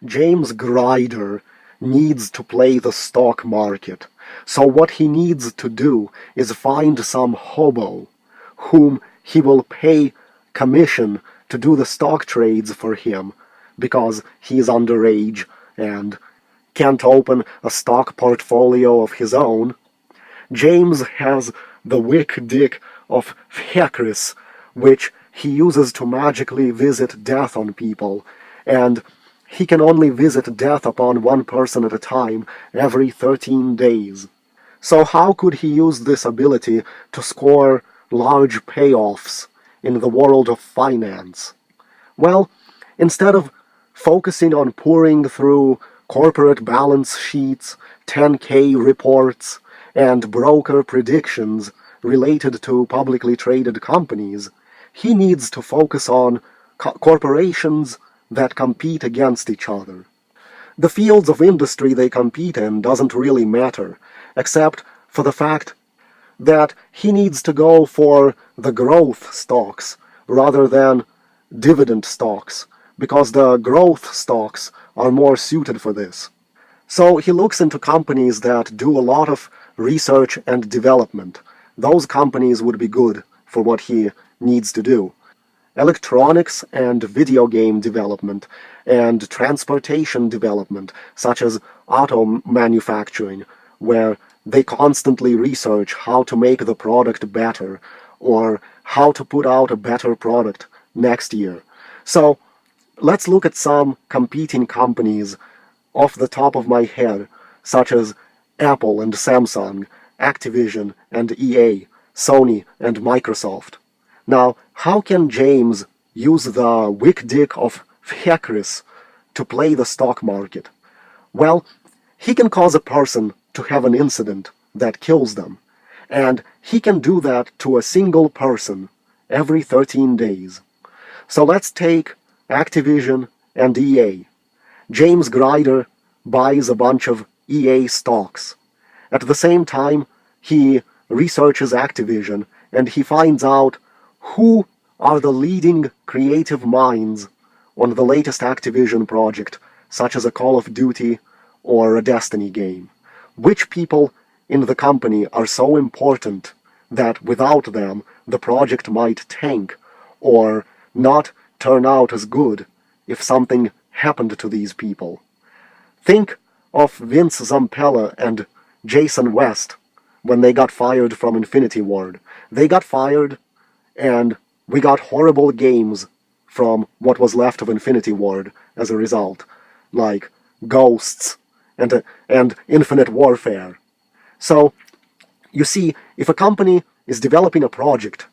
James Grider needs to play the stock market. So what he needs to do is find some hobo whom he will pay commission to do the stock trades for him because he's underage and can't open a stock portfolio of his own. James has the wick dick of Fekris, which he uses to magically visit death on people, and he can only visit death upon one person at a time every 13 days. So how could he use this ability to score large payoffs in the world of finance? Well, instead of focusing on pouring through corporate balance sheets, 10K reports, and broker predictions related to publicly traded companies, he needs to focus on corporations that compete against each other. The fields of industry they compete in doesn't really matter, except for the fact that he needs to go for the growth stocks rather than dividend stocks, because the growth stocks are more suited for this. So he looks into companies that do a lot of research and development. Those companies would be good for what he needs to do. Electronics and video game development and transportation development, such as auto manufacturing, where they constantly research how to make the product better or how to put out a better product next year. So let's look at some competing companies off the top of my head, such as Apple and Samsung, Activision and EA, Sony and Microsoft. Now, how can James use the wick dick of Fekris to play the stock market? Well, he can cause a person to have an incident that kills them, and he can do that to a single person every 13 days. So let's take Activision and EA. James Grider buys a bunch of EA stocks. At the same time, he researches Activision and he finds out who are the leading creative minds on the latest Activision project, such as a Call of Duty or a Destiny game. Which people in the company are so important that without them the project might tank or not turn out as good if something happened to these people. Think of Vince Zampella and Jason West when they got fired from Infinity Ward. They got fired, and we got horrible games from what was left of Infinity Ward as a result, like Ghosts and Infinite Warfare. So, you see, if a company is developing a project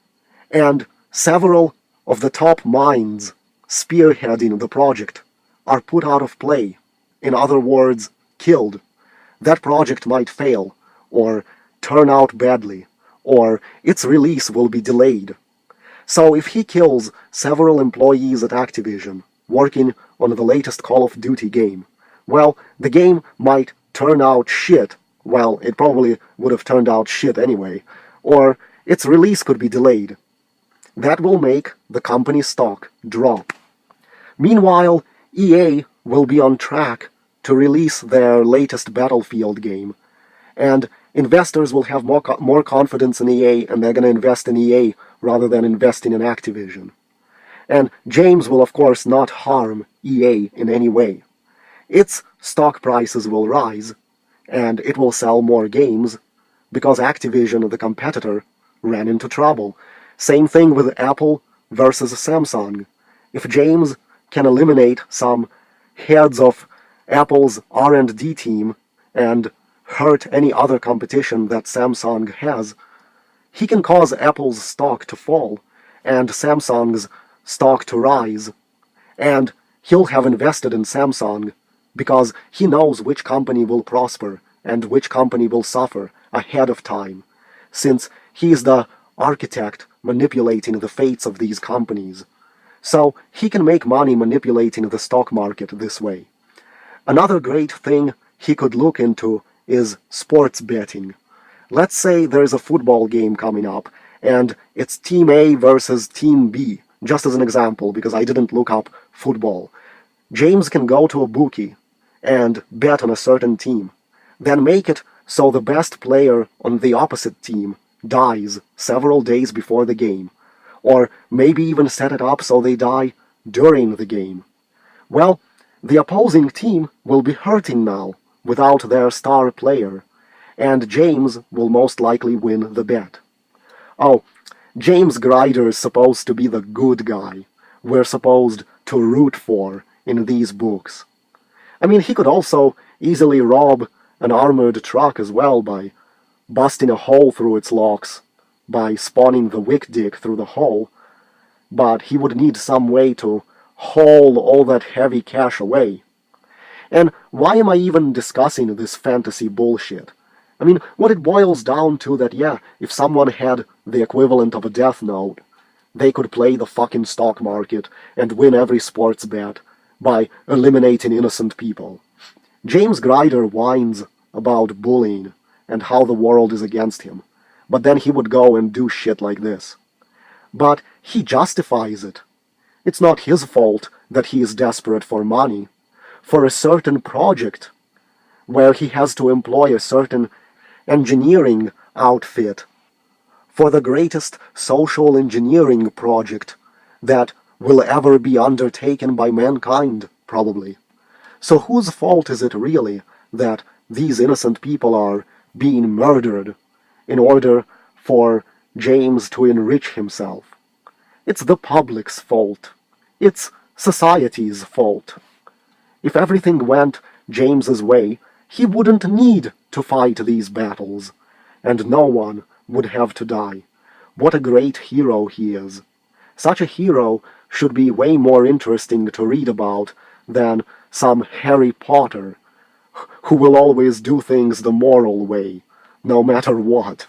and several of the top minds spearheading the project are put out of play, in other words, killed, that project might fail, or turn out badly, or its release will be delayed. So if he kills several employees at Activision working on the latest Call of Duty game, well, the game might turn out shit. Well, it probably would have turned out shit anyway, or its release could be delayed. That will make the company's stock drop. Meanwhile, EA will be on track to release their latest Battlefield game, and investors will have more confidence in EA, and they're going to invest in EA rather than investing in Activision. And James will of course not harm EA in any way. Its stock prices will rise, and it will sell more games, because Activision, the competitor, ran into trouble. Same thing with Apple versus Samsung. If James can eliminate some heads of Apple's R&D team and hurt any other competition that Samsung has, he can cause Apple's stock to fall and Samsung's stock to rise, and he'll have invested in Samsung because he knows which company will prosper and which company will suffer ahead of time, since he's the architect manipulating the fates of these companies. So he can make money manipulating the stock market this way. Another great thing he could look into is sports betting. Let's say there's a football game coming up, and it's Team A versus Team B, just as an example, because I didn't look up football. James can go to a bookie and bet on a certain team, then make it so the best player on the opposite team dies several days before the game, or maybe even set it up so they die during the game. Well, the opposing team will be hurting now without their star player, and James will most likely win the bet. Oh, James Grider is supposed to be the good guy we're supposed to root for in these books. I mean, he could also easily rob an armored truck as well by busting a hole through its locks, by spawning the Wick Dick through the hole, but he would need some way to haul all that heavy cash away. And why am I even discussing this fantasy bullshit? I mean, what it boils down to that, yeah, if someone had the equivalent of a Death Note, they could play the fucking stock market and win every sports bet by eliminating innocent people. James Grider whines about bullying and how the world is against him, but then he would go and do shit like this. But he justifies it. It's not his fault that he is desperate for money, for a certain project, where he has to employ a certain engineering outfit, for the greatest social engineering project that will ever be undertaken by mankind, probably. So whose fault is it really that these innocent people are being murdered in order for James to enrich himself? It's the public's fault. It's society's fault. If everything went James's way, he wouldn't need to fight these battles, and no one would have to die. What a great hero he is. Such a hero should be way more interesting to read about than some Harry Potter, who will always do things the moral way, no matter what.